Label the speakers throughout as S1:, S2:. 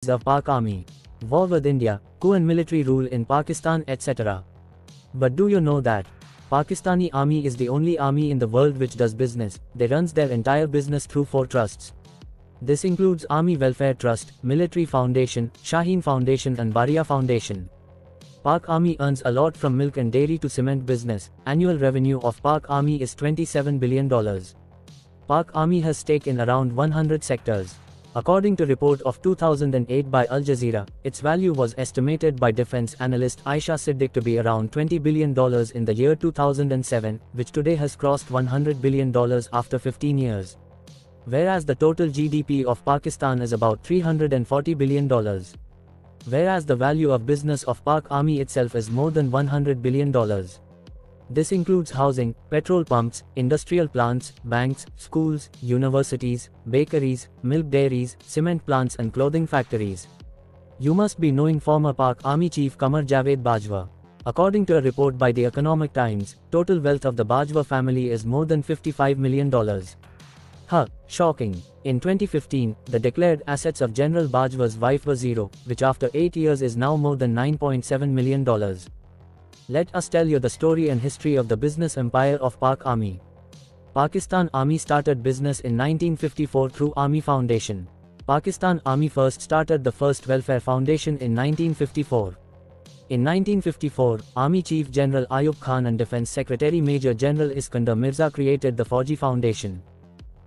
S1: of Pak Army, war with India, coup and military rule in Pakistan, etc. But do you know that Pakistani Army is the only army in the world which does business? They runs their entire business through 4 trusts. This includes Army Welfare Trust, Military Foundation, Shaheen Foundation and Baria Foundation. Pak Army earns a lot from milk and dairy to cement business. Annual revenue of Pak Army is $27 billion. Pak Army has stake in around 100 sectors. According to report of 2008 by Al Jazeera, its value was estimated by defense analyst Aisha Siddique to be around $20 billion in the year 2007, which today has crossed $100 billion after 15 years. Whereas the total GDP of Pakistan is about $340 billion. Whereas the value of business of Pak Army itself is more than $100 billion. This includes housing, petrol pumps, industrial plants, banks, schools, universities, bakeries, milk dairies, cement plants and clothing factories. You must be knowing former Pak Army Chief Qamar Javed Bajwa. According to a report by the Economic Times, total wealth of the Bajwa family is more than $55 million. Shocking. In 2015, the declared assets of General Bajwa's wife were zero, which after 8 years is now more than $9.7 million. Let us tell you the story and history of the business empire of Pak Army. Pakistan Army started business in 1954 through Army Foundation. Pakistan Army first started the first welfare foundation in 1954. In 1954, Army Chief General Ayub Khan and Defence Secretary Major General Iskandar Mirza created the Fauji Foundation.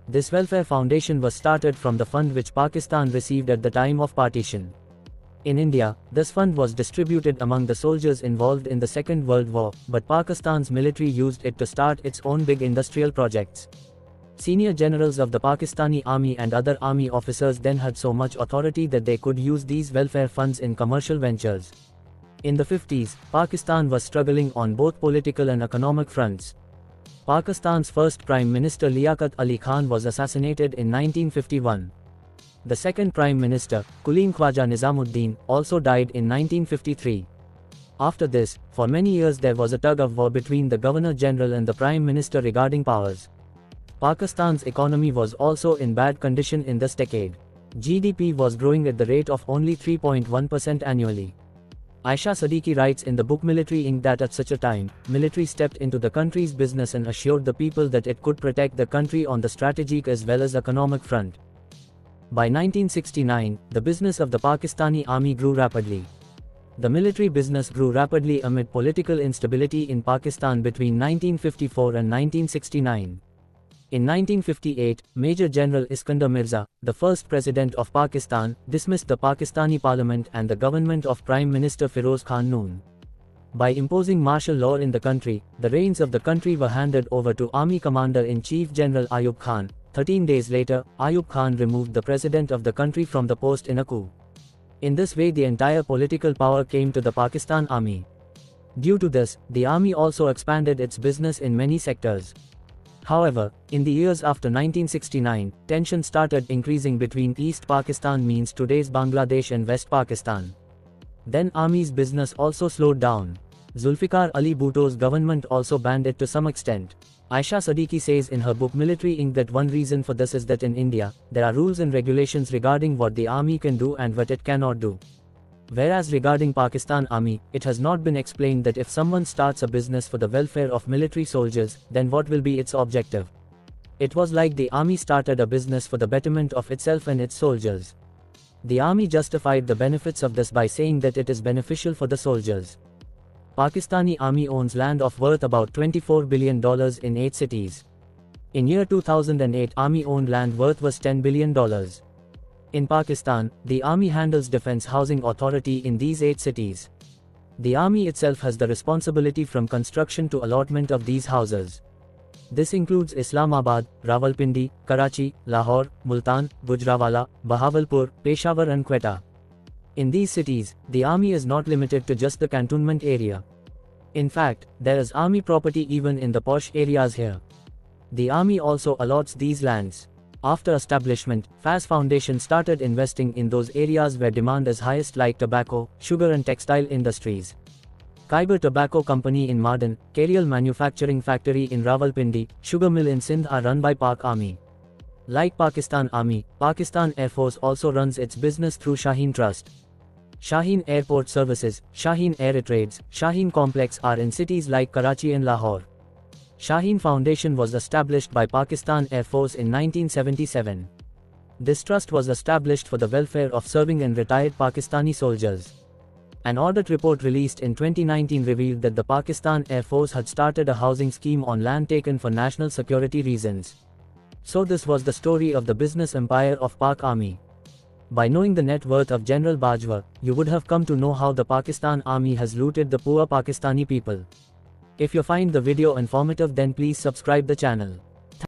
S1: This welfare foundation was started from the fund which Pakistan received at the time of partition. In India, this fund was distributed among the soldiers involved in the Second World War, but Pakistan's military used it to start its own big industrial projects. Senior generals of the Pakistani Army and other army officers then had so much authority that they could use these welfare funds in commercial ventures. In the 50s, Pakistan was struggling on both political and economic fronts. Pakistan's first Prime Minister Liaquat Ali Khan was assassinated in 1951. The second Prime Minister, Quleen Khwaja Nizamuddin, also died in 1953. After this, for many years there was a tug-of-war between the Governor-General and the Prime Minister regarding powers. Pakistan's economy was also in bad condition in this decade. GDP was growing at the rate of only 3.1% annually. Aisha Siddiqui writes in the book Military Inc. that at such a time, military stepped into the country's business and assured the people that it could protect the country on the strategic as well as economic front. By 1969, the business of the Pakistani Army grew rapidly. The military business grew rapidly amid political instability in Pakistan between 1954 and 1969. In 1958, Major General Iskandar Mirza, the first president of Pakistan, dismissed the Pakistani parliament and the government of Prime Minister Feroz Khan Noon. By imposing martial law in the country, the reins of the country were handed over to Army Commander-in-Chief General Ayub Khan. 13 days later, Ayub Khan removed the president of the country from the post in a coup. In this way the entire political power came to the Pakistan Army. Due to this, the army also expanded its business in many sectors. However, in the years after 1969, tension started increasing between East Pakistan means today's Bangladesh and West Pakistan. Then army's business also slowed down. Zulfikar Ali Bhutto's government also banned it to some extent. Aisha Siddiqui says in her book Military Inc. that one reason for this is that in India, there are rules and regulations regarding what the army can do and what it cannot do. Whereas regarding Pakistan Army, it has not been explained that if someone starts a business for the welfare of military soldiers, then what will be its objective. It was like the army started a business for the betterment of itself and its soldiers. The army justified the benefits of this by saying that it is beneficial for the soldiers. Pakistani Army owns land of worth about $24 billion in 8 cities. In year 2008, Army owned land worth was $10 billion. In Pakistan, the Army handles Defence Housing Authority in these 8 cities. The Army itself has the responsibility from construction to allotment of these houses. This includes Islamabad, Rawalpindi, Karachi, Lahore, Multan, Gujranwala, Bahawalpur, Peshawar and Quetta. In these cities, the Army is not limited to just the cantonment area. In fact, there is Army property even in the posh areas here. The Army also allots these lands. After establishment, FAS Foundation started investing in those areas where demand is highest like tobacco, sugar and textile industries. Khyber Tobacco Company in Mardan, Kerial Manufacturing Factory in Rawalpindi, Sugar Mill in Sindh are run by Pak Army. Like Pakistan Army, Pakistan Air Force also runs its business through Shaheen Trust. Shaheen Airport Services, Shaheen Air Trades, Shaheen Complex are in cities like Karachi and Lahore. Shaheen Foundation was established by Pakistan Air Force in 1977. This trust was established for the welfare of serving and retired Pakistani soldiers. An audit report released in 2019 revealed that the Pakistan Air Force had started a housing scheme on land taken for national security reasons. So this was the story of the business empire of Pak Army. By knowing the net worth of General Bajwa, you would have come to know how the Pakistan Army has looted the poor Pakistani people. If you find the video informative, then please subscribe the channel.